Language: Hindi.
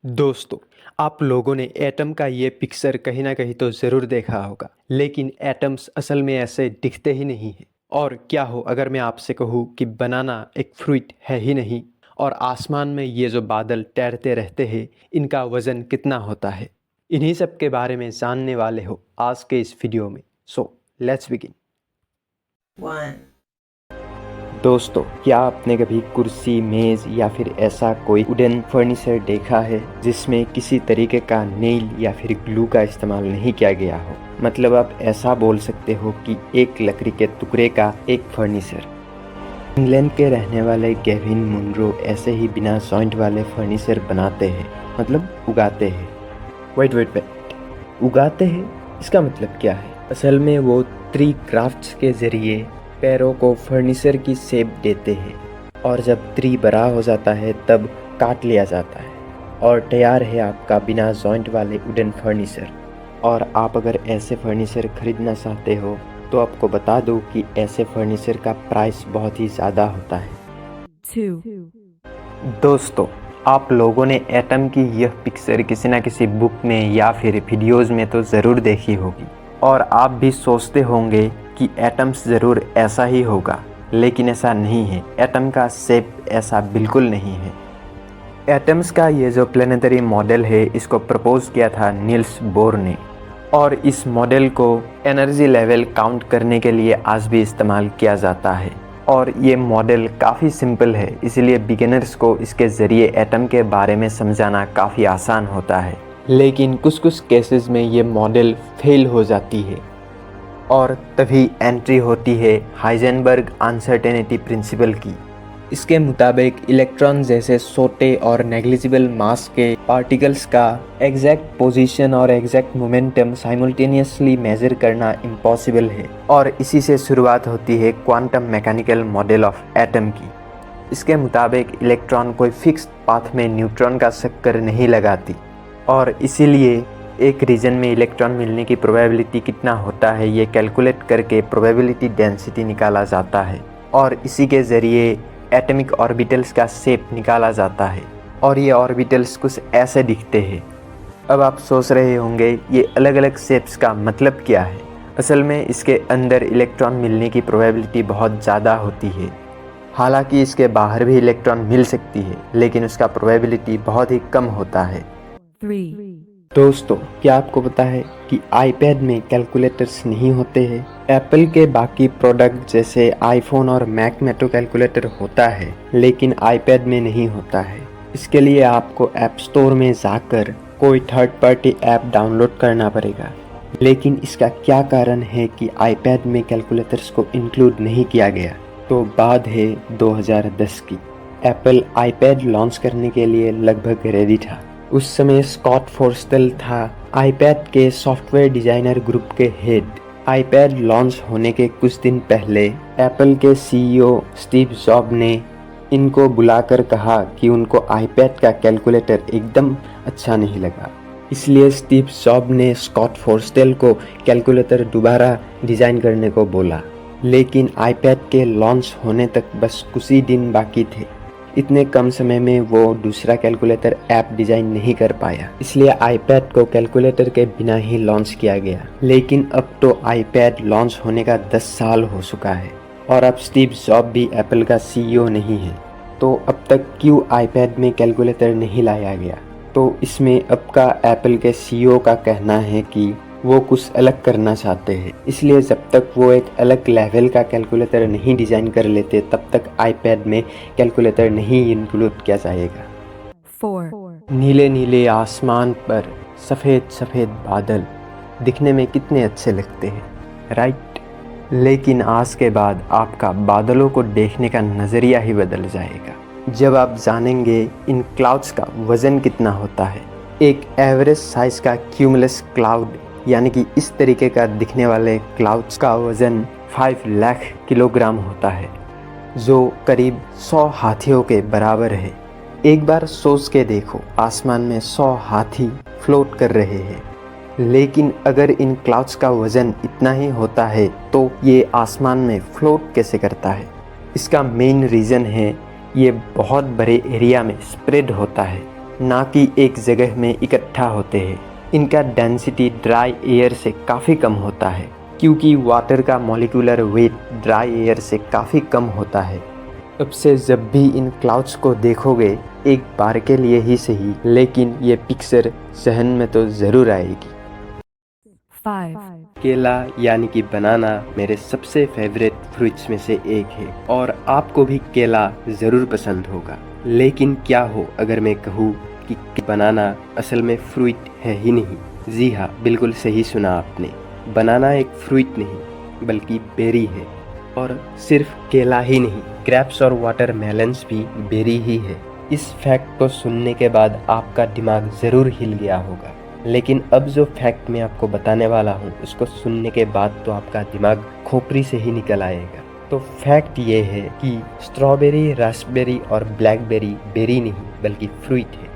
दोस्तों, आप लोगों ने एटम का ये पिक्चर कहीं ना कहीं तो ज़रूर देखा होगा, लेकिन एटम्स असल में ऐसे दिखते ही नहीं हैं। और क्या हो अगर मैं आपसे कहूँ कि बनाना एक फ्रूट है ही नहीं, और आसमान में ये जो बादल तैरते रहते हैं, इनका वज़न कितना होता है। इन्हीं सब के बारे में जानने वाले हो आज के इस वीडियो में। So let's begin. दोस्तों, क्या आपने कभी कुर्सी, मेज या फिर ऐसा कोई वुडन फर्नीचर देखा है जिसमें किसी तरीके का नेल या फिर ग्लू का इस्तेमाल नहीं किया गया हो? मतलब आप ऐसा बोल सकते हो कि एक लकड़ी के टुकड़े का एक फर्नीचर। इंग्लैंड के रहने वाले गेविन मुनरो ऐसे ही बिना जॉइंट वाले फर्नीचर बनाते हैं, मतलब उगाते हैं। वेट, उगाते हैं इसका मतलब क्या है? असल में वो ट्री क्राफ्ट्स के जरिए पैरों को फर्नीचर की शेप देते हैं, और जब ट्री बड़ा हो जाता है तब काट लिया जाता है और तैयार है आपका बिना जॉइंट वाले वुडन फर्नीचर। और आप अगर ऐसे फर्नीचर खरीदना चाहते हो तो आपको बता दूं कि ऐसे फर्नीचर का प्राइस बहुत ही ज़्यादा होता है। दोस्तों, आप लोगों ने एटम की यह पिक्चर किसी न किसी बुक में या फिर वीडियोज़ में तो ज़रूर देखी होगी, और आप भी सोचते होंगे कि एटम्स ज़रूर ऐसा ही होगा, लेकिन ऐसा नहीं है। एटम का शेप ऐसा बिल्कुल नहीं है। एटम्स का ये जो प्लेनेटरी मॉडल है, इसको प्रपोज किया था नील्स बोर ने, और इस मॉडल को एनर्जी लेवल काउंट करने के लिए आज भी इस्तेमाल किया जाता है। और ये मॉडल काफ़ी सिंपल है, इसलिए बिगिनर्स को इसके ज़रिए एटम के बारे में समझाना काफ़ी आसान होता है। लेकिन कुछ केसेस में ये मॉडल फेल हो जाती है, और तभी एंट्री होती है हाइजेनबर्ग अनसर्टेनिटी प्रिंसिपल की। इसके मुताबिक इलेक्ट्रॉन जैसे छोटे और नेग्लिजिबल मास के पार्टिकल्स का एग्जैक्ट पोजीशन और एग्जैक्ट मोमेंटम साइमल्टेनियसली मेजर करना इम्पॉसिबल है। और इसी से शुरुआत होती है quantum mechanical model of atom की। इसके मुताबिक इलेक्ट्रॉन कोई फिक्स्ड पाथ में न्यूट्रॉन का चक्कर नहीं लगाती, और इसीलिए एक रीजन में इलेक्ट्रॉन मिलने की प्रोबेबिलिटी कितना होता है ये कैलकुलेट करके प्रोबेबिलिटी डेंसिटी निकाला जाता है, और इसी के ज़रिए एटॉमिक ऑर्बिटल्स का शेप निकाला जाता है। और ये ऑर्बिटल्स कुछ ऐसे दिखते हैं। अब आप सोच रहे होंगे ये अलग अलग शेप्स का मतलब क्या है। असल में इसके अंदर इलेक्ट्रॉन मिलने की प्रोबेबिलिटी बहुत ज़्यादा होती है। हालांकि इसके बाहर भी इलेक्ट्रॉन मिल सकती है, लेकिन उसका प्रोबेबिलिटी बहुत ही कम होता है। दोस्तों, क्या आपको पता है कि आईपैड में कैलकुलेटर्स नहीं होते हैं? एप्पल के बाकी प्रोडक्ट जैसे आईफोन और मैक में तो कैलकुलेटर होता है, लेकिन आईपैड में नहीं होता है। इसके लिए आपको ऐप स्टोर में जाकर कोई थर्ड पार्टी ऐप डाउनलोड करना पड़ेगा। लेकिन इसका क्या कारण है कि आईपैड में कैलकुलेटर्स को इंक्लूड नहीं किया गया? तो बात है 2010 की। एप्पल आईपैड लॉन्च करने के लिए लगभग रेडी था। उस समय स्कॉट फोर्स्टेल था आईपैड के सॉफ्टवेयर डिजाइनर ग्रुप के हेड। आईपैड लॉन्च होने के कुछ दिन पहले एप्पल के सीईओ स्टीव जॉब ने इनको बुलाकर कहा कि उनको आईपैड का कैलकुलेटर एकदम अच्छा नहीं लगा। इसलिए स्टीव जॉब ने स्कॉट फोर्स्टेल को कैलकुलेटर दोबारा डिज़ाइन करने को बोला। लेकिन आईपैड के लॉन्च होने तक बस कुछ ही दिन बाकी थे। इतने कम समय में वो दूसरा कैलकुलेटर ऐप डिज़ाइन नहीं कर पाया, इसलिए आईपैड को कैलकुलेटर के बिना ही लॉन्च किया गया। लेकिन अब तो आईपैड लॉन्च होने का 10 साल हो चुका है, और अब स्टीव जॉब भी एप्पल का सीईओ नहीं है। तो अब तक क्यों आईपैड में कैलकुलेटर नहीं लाया गया? तो इसमें अब का एप्पल के सीईओ का कहना है कि वो कुछ अलग करना चाहते हैं, इसलिए जब तक वो एक अलग लेवल का कैलकुलेटर नहीं डिज़ाइन कर लेते तब तक आईपैड में कैलकुलेटर नहीं इंक्लूड किया जाएगा। 4 नीले नीले आसमान पर सफ़ेद सफ़ेद बादल दिखने में कितने अच्छे लगते हैं, राइट? लेकिन आज के बाद आपका बादलों को देखने का नज़रिया ही बदल जाएगा जब आप जानेंगे इन क्लाउड्स का वज़न कितना होता है। एक एवरेज साइज़ का क्यूमुलस क्लाउड, यानी कि इस तरीके का दिखने वाले क्लाउड्स का वज़न 5 लाख किलोग्राम होता है, जो करीब 100 हाथियों के बराबर है। एक बार सोच के देखो, आसमान में 100 हाथी फ्लोट कर रहे हैं। लेकिन अगर इन क्लाउड्स का वज़न इतना ही होता है तो ये आसमान में फ्लोट कैसे करता है? इसका मेन रीज़न है ये बहुत बड़े एरिया में स्प्रेड होता है। ना कि एक जगह में इकट्ठा होते हैं। इनका डेंसिटी ड्राई एयर से काफ़ी कम होता है, क्योंकि वाटर का मॉलिक्यूलर वेट ड्राई एयर से काफ़ी कम होता है। अब से जब भी इन क्लाउड्स को देखोगे, एक बार के लिए ही सही, लेकिन ये पिक्चर जहन में तो ज़रूर आएगी। 5, केला यानी कि बनाना मेरे सबसे फेवरेट फ्रूट्स में से एक है और आपको भी केला ज़रूर पसंद होगा। लेकिन क्या हो अगर मैं कहूँ कि बनाना असल में फ्रूट है ही नहीं। जी हाँ, बिल्कुल सही सुना आपने। बनाना एक फ्रूट नहीं बल्कि बेरी है। और सिर्फ केला ही नहीं, ग्रेप्स और वाटरमेलन्स भी बेरी ही है। इस फैक्ट को सुनने के बाद आपका दिमाग ज़रूर हिल गया होगा, लेकिन अब जो फैक्ट मैं आपको बताने वाला हूँ उसको सुनने के बाद तो आपका दिमाग खोपड़ी से ही निकल आएगा। तो फैक्ट ये है कि स्ट्रॉबेरी, रास्पबेरी और ब्लैकबेरी बेरी नहीं बल्कि फ्रूट है।